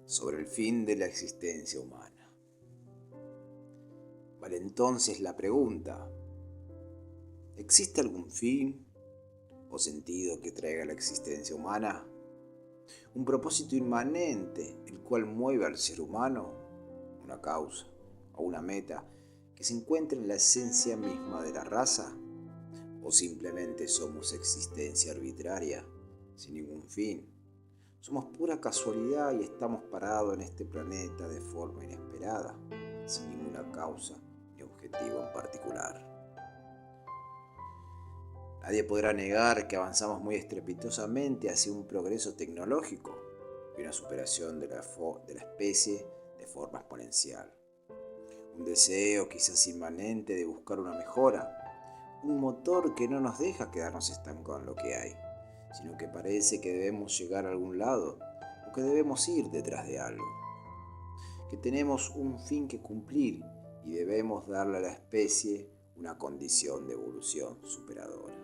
sobre el fin de la existencia humana. Vale entonces la pregunta: ¿existe algún fin o sentido que traiga la existencia humana? Un propósito inmanente, el cual mueve al ser humano, una causa o una meta que se encuentra en la esencia misma de la raza, o simplemente somos existencia arbitraria, sin ningún fin. Somos pura casualidad y estamos parados en este planeta de forma inesperada, sin ninguna causa ni objetivo en particular. Nadie podrá negar que avanzamos muy estrepitosamente hacia un progreso tecnológico y una superación de la especie de forma exponencial. Un deseo quizás inmanente de buscar una mejora, un motor que no nos deja quedarnos estancados en lo que hay, sino que parece que debemos llegar a algún lado o que debemos ir detrás de algo, que tenemos un fin que cumplir y debemos darle a la especie una condición de evolución superadora.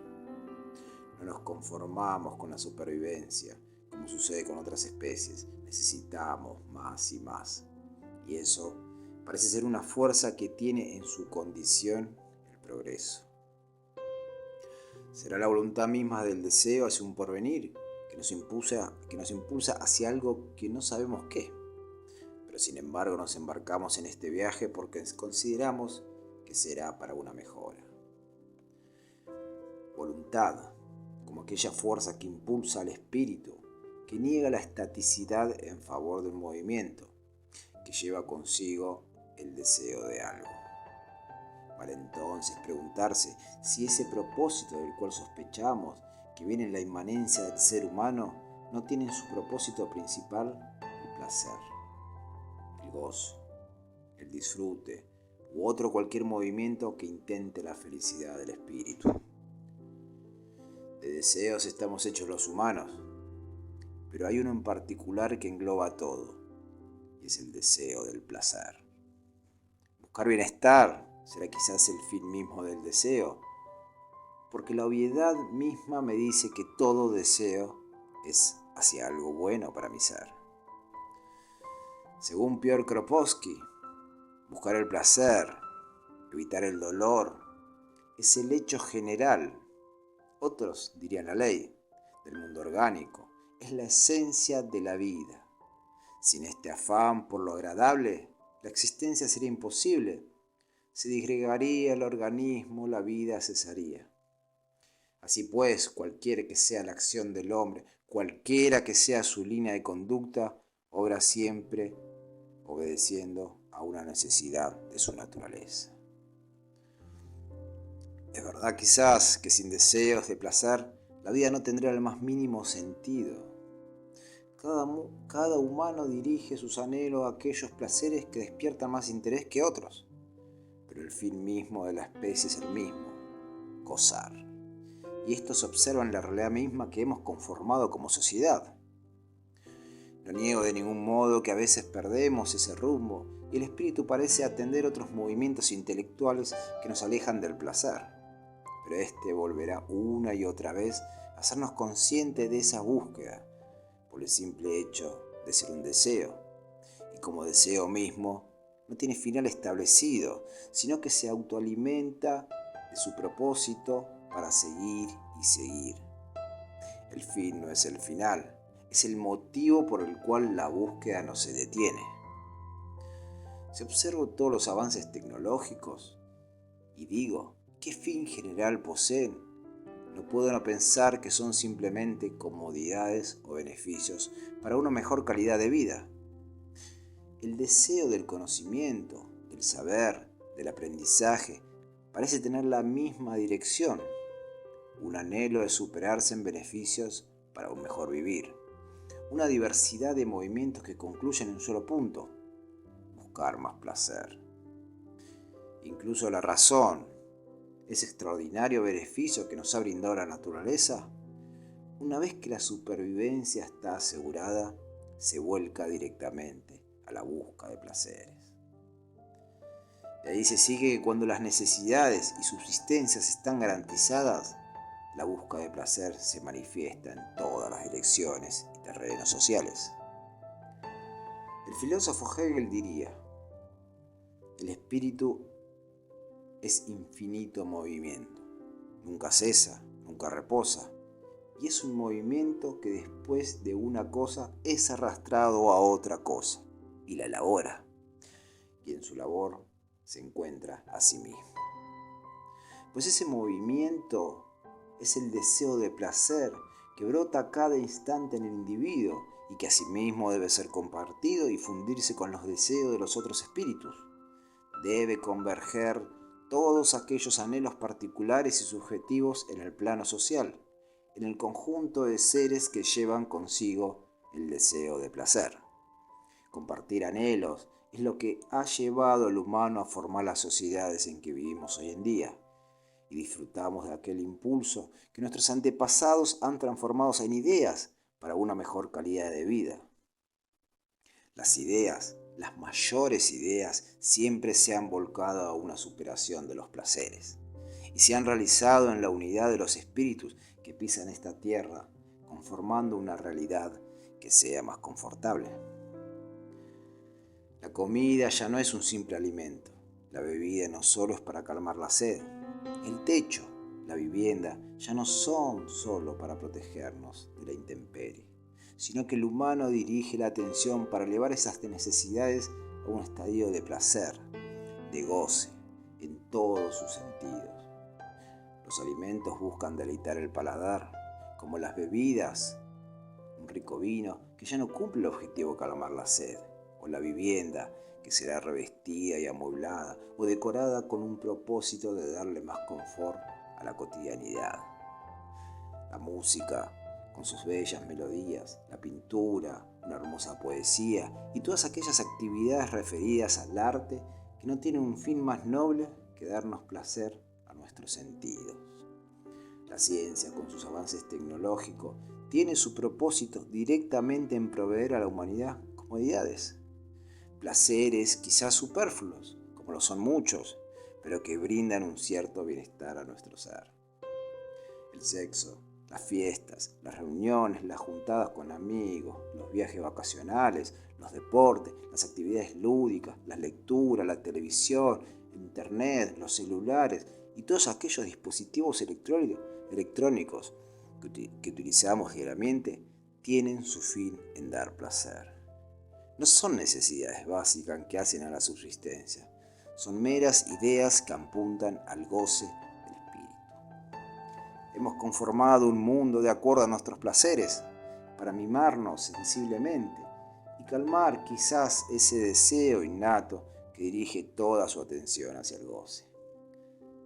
No nos conformamos con la supervivencia, como sucede con otras especies. Necesitamos más y más. Y eso parece ser una fuerza que tiene en su condición el progreso. Será la voluntad misma del deseo hacia un porvenir que nos impulsa hacia algo que no sabemos qué. Pero sin embargo nos embarcamos en este viaje porque consideramos que será para una mejora. Voluntad, como aquella fuerza que impulsa al espíritu, que niega la estaticidad en favor del movimiento, que lleva consigo el deseo de algo. Vale entonces preguntarse si ese propósito del cual sospechamos que viene en la inmanencia del ser humano no tiene en su propósito principal el placer, el gozo, el disfrute u otro cualquier movimiento que intente la felicidad del espíritu. De deseos estamos hechos los humanos, pero hay uno en particular que engloba todo, y es el deseo del placer. Buscar bienestar será quizás el fin mismo del deseo, porque la obviedad misma me dice que todo deseo es hacia algo bueno para mi ser. Según Piotr Kropotkin, buscar el placer, evitar el dolor, es el hecho general, otros dirían la ley, del mundo orgánico, es la esencia de la vida. Sin este afán por lo agradable, la existencia sería imposible. Se disgregaría el organismo, la vida cesaría. Así pues, cualquiera que sea la acción del hombre, cualquiera que sea su línea de conducta, obra siempre obedeciendo a una necesidad de su naturaleza. Es verdad quizás que sin deseos de placer, la vida no tendría el más mínimo sentido. Cada humano dirige sus anhelos a aquellos placeres que despiertan más interés que otros. Pero el fin mismo de la especie es el mismo: gozar. Y esto se observa en la realidad misma que hemos conformado como sociedad. No niego de ningún modo que a veces perdemos ese rumbo y el espíritu parece atender otros movimientos intelectuales que nos alejan del placer. Pero este volverá una y otra vez a hacernos conscientes de esa búsqueda, por el simple hecho de ser un deseo. Y como deseo mismo, no tiene final establecido, sino que se autoalimenta de su propósito para seguir y seguir. El fin no es el final, es el motivo por el cual la búsqueda no se detiene. Si observo todos los avances tecnológicos y digo, ¿qué fin general poseen? No puedo no pensar que son simplemente comodidades o beneficios para una mejor calidad de vida. El deseo del conocimiento, del saber, del aprendizaje, parece tener la misma dirección, un anhelo de superarse en beneficios para un mejor vivir, una diversidad de movimientos que concluyen en un solo punto: buscar más placer. Incluso la razón, ese extraordinario beneficio que nos ha brindado la naturaleza, una vez que la supervivencia está asegurada, se vuelca directamente a la búsqueda de placeres. De ahí se sigue que cuando las necesidades y subsistencias están garantizadas, la búsqueda de placer se manifiesta en todas las direcciones y terrenos sociales. El filósofo Hegel diría: el espíritu es infinito movimiento, nunca cesa, nunca reposa, y es un movimiento que después de una cosa es arrastrado a otra cosa y la elabora, y en su labor se encuentra a sí mismo. Pues ese movimiento es el deseo de placer que brota a cada instante en el individuo y que asimismo debe ser compartido y fundirse con los deseos de los otros espíritus. Debe converger todos aquellos anhelos particulares y subjetivos en el plano social, en el conjunto de seres que llevan consigo el deseo de placer. Compartir anhelos es lo que ha llevado al humano a formar las sociedades en que vivimos hoy en día, y disfrutamos de aquel impulso que nuestros antepasados han transformado en ideas para una mejor calidad de vida. Las ideas, las mayores ideas, siempre se han volcado a una superación de los placeres y se han realizado en la unidad de los espíritus que pisan esta tierra, conformando una realidad que sea más confortable. La comida ya no es un simple alimento. La bebida no solo es para calmar la sed. El techo, la vivienda, ya no son solo para protegernos de la intemperie, sino que el humano dirige la atención para elevar esas necesidades a un estadio de placer, de goce, en todos sus sentidos. Los alimentos buscan deleitar el paladar, como las bebidas, un rico vino que ya no cumple el objetivo de calmar la sed, o la vivienda que será revestida y amueblada o decorada con un propósito de darle más confort a la cotidianidad. La música, con sus bellas melodías, la pintura, una hermosa poesía y todas aquellas actividades referidas al arte que no tienen un fin más noble que darnos placer a nuestros sentidos. La ciencia, con sus avances tecnológicos, tiene su propósito directamente en proveer a la humanidad comodidades, placeres quizás superfluos, como lo son muchos, pero que brindan un cierto bienestar a nuestro ser. El sexo, las fiestas, las reuniones, las juntadas con amigos, los viajes vacacionales, los deportes, las actividades lúdicas, la lectura, la televisión, internet, los celulares y todos aquellos dispositivos electrónicos que utilizamos diariamente tienen su fin en dar placer. No son necesidades básicas que hacen a la subsistencia, son meras ideas que apuntan al goce del espíritu. Hemos conformado un mundo de acuerdo a nuestros placeres para mimarnos sensiblemente y calmar quizás ese deseo innato que dirige toda su atención hacia el goce.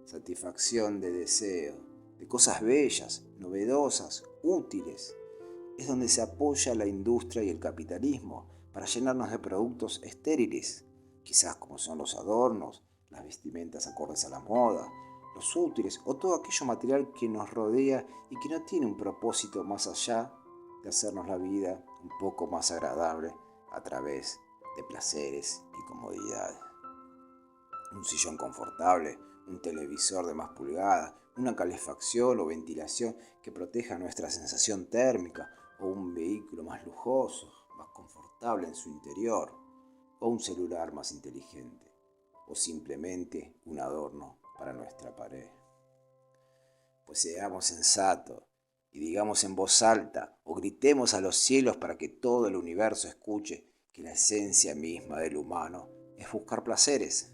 Satisfacción de deseo, de cosas bellas, novedosas, útiles, es donde se apoya la industria y el capitalismo para llenarnos de productos estériles, quizás como son los adornos, las vestimentas acordes a la moda, los útiles o todo aquello material que nos rodea y que no tiene un propósito más allá de hacernos la vida un poco más agradable a través de placeres y comodidades. Un sillón confortable, un televisor de más pulgadas, una calefacción o ventilación que proteja nuestra sensación térmica, o un vehículo más lujoso, más confortable en su interior, o un celular más inteligente, o simplemente un adorno para nuestra pared. Pues seamos sensatos y digamos en voz alta o gritemos a los cielos para que todo el universo escuche que la esencia misma del humano es buscar placeres,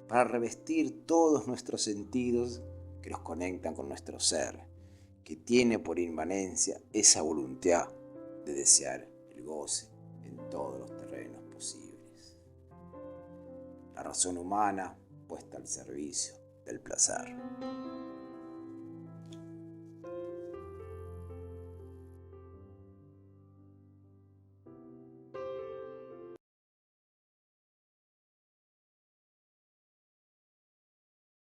para revestir todos nuestros sentidos que nos conectan con nuestro ser, que tiene por inmanencia esa voluntad de desear el goce en todos los terrenos posibles. La razón humana puesta al servicio del placer.